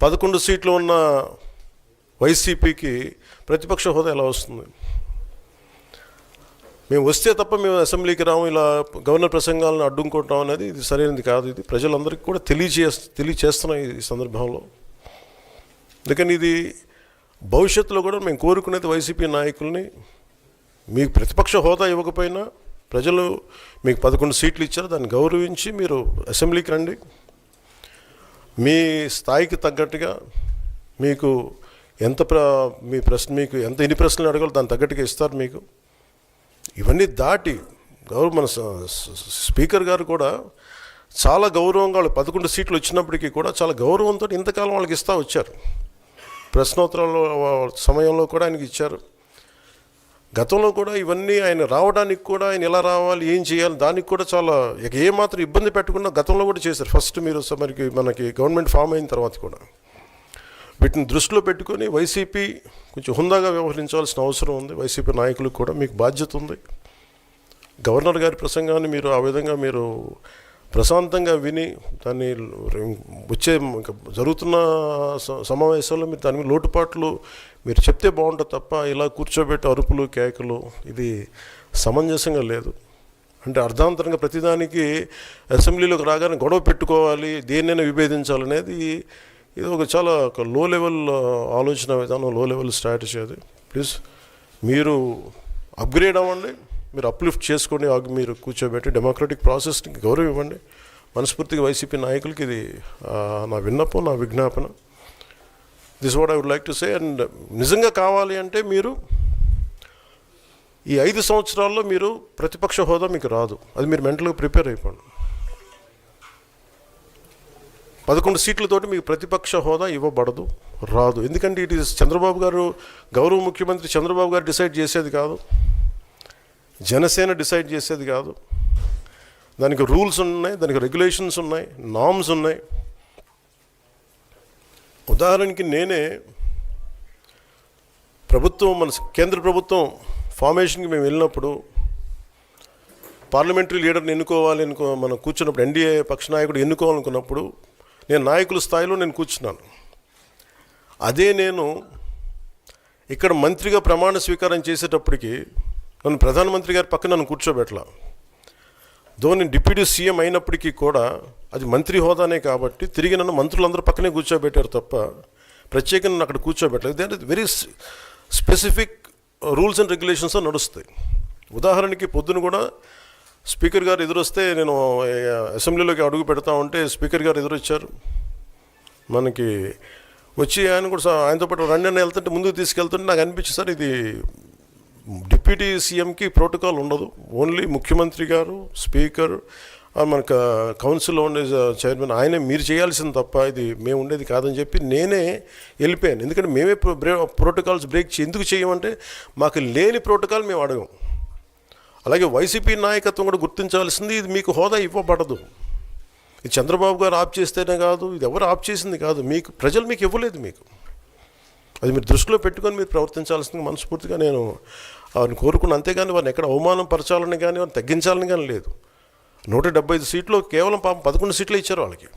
11 సీట్లు ఉన్న వైసీపీకి ప్రతిపక్ష హోదా ఎలా వస్తుంది? మేము వస్తే తప్ప మేము అసెంబ్లీకి రాము, ఇలా గవర్నర్ ప్రసంగాలను అడ్డుకుంటాం అనేది ఇది సరైనది కాదు. ఇది ప్రజలందరికీ కూడా తెలియచేస్తున్నాం ఈ సందర్భంలో. అందుకని ఇది భవిష్యత్తులో కూడా మేము కోరుకునేది వైసీపీ నాయకుల్ని, మీకు ప్రతిపక్ష హోదా ఇవ్వకపోయినా ప్రజలు మీకు 11 సీట్లు ఇచ్చారు, దాన్ని గౌరవించి మీరు అసెంబ్లీకి రండి. మీ స్థాయికి తగ్గట్టుగా మీకు మీకు ఎన్ని ప్రశ్నలు అడగాలో దాని తగ్గట్టుగా ఇస్తారు మీకు. ఇవన్నీ దాటి మన స్పీకర్ గారు కూడా చాలా గౌరవంగా, వాళ్ళు 11 సీట్లు వచ్చినప్పటికీ కూడా చాలా గౌరవంతో ఇంతకాలం వాళ్ళకి ఇస్తూ వచ్చారు. ప్రశ్నోత్తరాల సమయంలో కూడా ఆయనకి ఇచ్చారు. గతంలో కూడా ఇవన్నీ ఆయన రావడానికి కూడా ఆయన ఎలా రావాలి, ఏం చేయాలి, దానికి కూడా చాలా ఏమాత్రం ఇబ్బంది పెట్టకుండా గతంలో కూడా చేశారు. ఫస్ట్ మీరు మనకి గవర్నమెంట్ ఫామ్ అయిన తర్వాత కూడా వీటిని దృష్టిలో పెట్టుకొని వైసీపీ కొంచెం హుందాగా వ్యవహరించాల్సిన అవసరం ఉంది. వైసీపీ నాయకులకు కూడా మీకు బాధ్యత ఉంది. గవర్నర్ గారి ప్రసంగాన్ని మీరు ఆ విధంగా మీరు ప్రశాంతంగా విని దాన్ని వచ్చే జరుగుతున్న సమావేశాల్లో మీరు దాని లోటుపాట్లు మీరు చెప్తే బాగుంటుంది తప్ప ఇలా కూర్చోబెట్టి అరుపులు కేకలు ఇది సమంజసంగా లేదు. అంటే అర్ధాంతరంగా ప్రతిదానికి అసెంబ్లీలోకి రాగానే గొడవ పెట్టుకోవాలి, దేన్నైనా విభేదించాలనేది ఇది చాలా లో లెవెల్ ఆలోచన విధానం, లో లెవెల్ స్ట్రాటజీ. అది ప్లీజ్ మీరు అప్గ్రేడ్ అవ్వండి, మీరు అప్లిఫ్ట్ చేసుకోండి, మీరు కూర్చోబెట్టి డెమోక్రటిక్ ప్రాసెస్కి గౌరవం ఇవ్వండి. మనస్ఫూర్తిగా వైసీపీ నాయకులకి ఇది నా విన్నపం, నా విజ్ఞాపన. This what I would like to say. And నిజంగా కావాలి అంటే మీరు ఈ 5 సంవత్సరాల్లో మీరు ప్రతిపక్ష హోదా మీకు రాదు, అది మీరు మెంటల్గా ప్రిపేర్ అయిపోండి. 11 సీట్లతోటి మీకు ప్రతిపక్ష హోదా ఇవ్వబడదు, రాదు. ఎందుకంటే ఇట్ ఈస్ చంద్రబాబు గారు, గౌరవ ముఖ్యమంత్రి చంద్రబాబు గారు డిసైడ్ చేసేది కాదు, జనసేన డిసైడ్ చేసేది కాదు. దానికి రూల్స్ ఉన్నాయి, దానికి రెగ్యులేషన్స్ ఉన్నాయి, నామ్స్ ఉన్నాయి. ఉదాహరణకి నేనే మన కేంద్ర ప్రభుత్వం ఫార్మేషన్కి మేము వెళ్ళినప్పుడు పార్లమెంటరీ లీడర్ని ఎన్నుకోవాలి మనం కూర్చున్నప్పుడు, ఎన్డీఏ పక్ష నాయకుడు ఎన్నుకోవాలనుకున్నప్పుడు నేను నాయకుల స్థాయిలో నేను కూర్చున్నాను. అదే నేను ఇక్కడ మంత్రిగా ప్రమాణ స్వీకారం చేసేటప్పటికి నన్ను ప్రధానమంత్రి గారి పక్కన నన్ను కూర్చోబెట్టలా. నేను డిప్యూటీ సీఎం అయినప్పటికీ కూడా అది మంత్రి హోదానే కాబట్టి తిరిగి నన్ను మంత్రులందరూ పక్కనే కూర్చోబెట్టారు తప్ప ప్రత్యేకంగా నన్ను అక్కడ కూర్చోబెట్టలేదు. They are very specific rules and regulations నడుస్తాయి. ఉదాహరణకి పొద్దున కూడా స్పీకర్ గారు ఎదురొస్తే నేను అసెంబ్లీలోకి అడుగు పెడతా ఉంటే స్పీకర్ గారు ఎదురొచ్చారు. మనకి వచ్చి ఆయన కూడా ఆయనతో పాటు రండి అని వెళ్తుంటే ముందుకు తీసుకెళ్తుంటే నాకు అనిపించింది, సార్ ఇది డిప్యూటీ సీఎంకి ప్రోటోకాల్ ఉండదు, ఓన్లీ ముఖ్యమంత్రి గారు, స్పీకర్, మనకు కౌన్సిల్లో ఉండే చైర్మన్ ఆయనే మీరు చేయాల్సింది తప్ప ఇది మేము ఉండేది కాదని చెప్పి నేనే వెళ్ళిపోయాను. ఎందుకంటే మేమే ప్రోటోకాల్స్ బ్రేక్ ఎందుకు చేయమంటే మాకు లేని ప్రోటోకాల్ మేము అడగం. అలాగే వైసీపీ నాయకత్వం కూడా గుర్తించాల్సింది, ఇది మీకు హోదా ఇవ్వబడదు. ఇది చంద్రబాబు గారు ఆప్ చేస్తేనే కాదు, ఇది ఎవరు ఆప్ చేసింది కాదు, మీకు ప్రజలు మీకు ఇవ్వలేదు. మీకు అది మీరు దృష్టిలో పెట్టుకొని మీరు ప్రవర్తించాల్సింది మనస్ఫూర్తిగా నేను వారిని కోరుకున్న. అంతేగాని వారిని ఎక్కడ అవమానం పరచాలని కానీ వారిని తగ్గించాలని కానీ లేదు. 175 సీట్లు కేవలం 11 సీట్లు ఇచ్చారు వాళ్ళకి.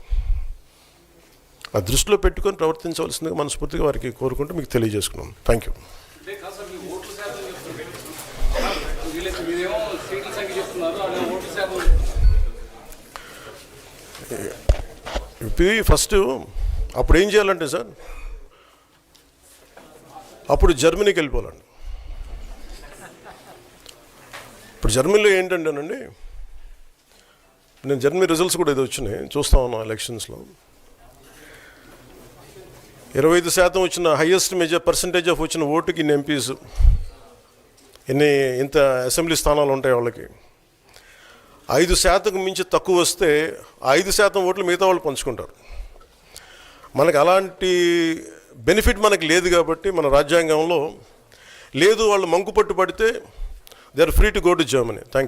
ఆ దృష్టిలో పెట్టుకొని ప్రవర్తించవలసిందిగా మనస్ఫూర్తిగా వారికి కోరుకుంటూ మీకు తెలియజేసుకున్నాను. Thank you. ఫస్ట్ అప్పుడు ఏం చేయాలంటే సార్, అప్పుడు జర్మనీకి వెళ్ళిపోవాలండి. ఇప్పుడు జర్మనీలో ఏంటంటేనండి, నేను జర్మనీ రిజల్ట్స్ కూడా ఇది వచ్చినాయి చూస్తా ఉన్నాను. ఎలక్షన్స్లో 25% వచ్చిన హైయెస్ట్ పర్సంటేజ్ ఆఫ్ వచ్చిన ఓటుకి ఇన్ని ఎంపీస్, ఇంత అసెంబ్లీ స్థానాలు ఉంటాయి వాళ్ళకి. 5% మించి తక్కువ వస్తే 5% ఓట్లు మిగతా వాళ్ళు పంచుకుంటారు. మనకు అలాంటి బెనిఫిట్ మనకు లేదు కాబట్టి మన రాజ్యాంగంలో లేదు. వాళ్ళు మంకు పట్టు పడితే they are free to go to Germany. Thank you.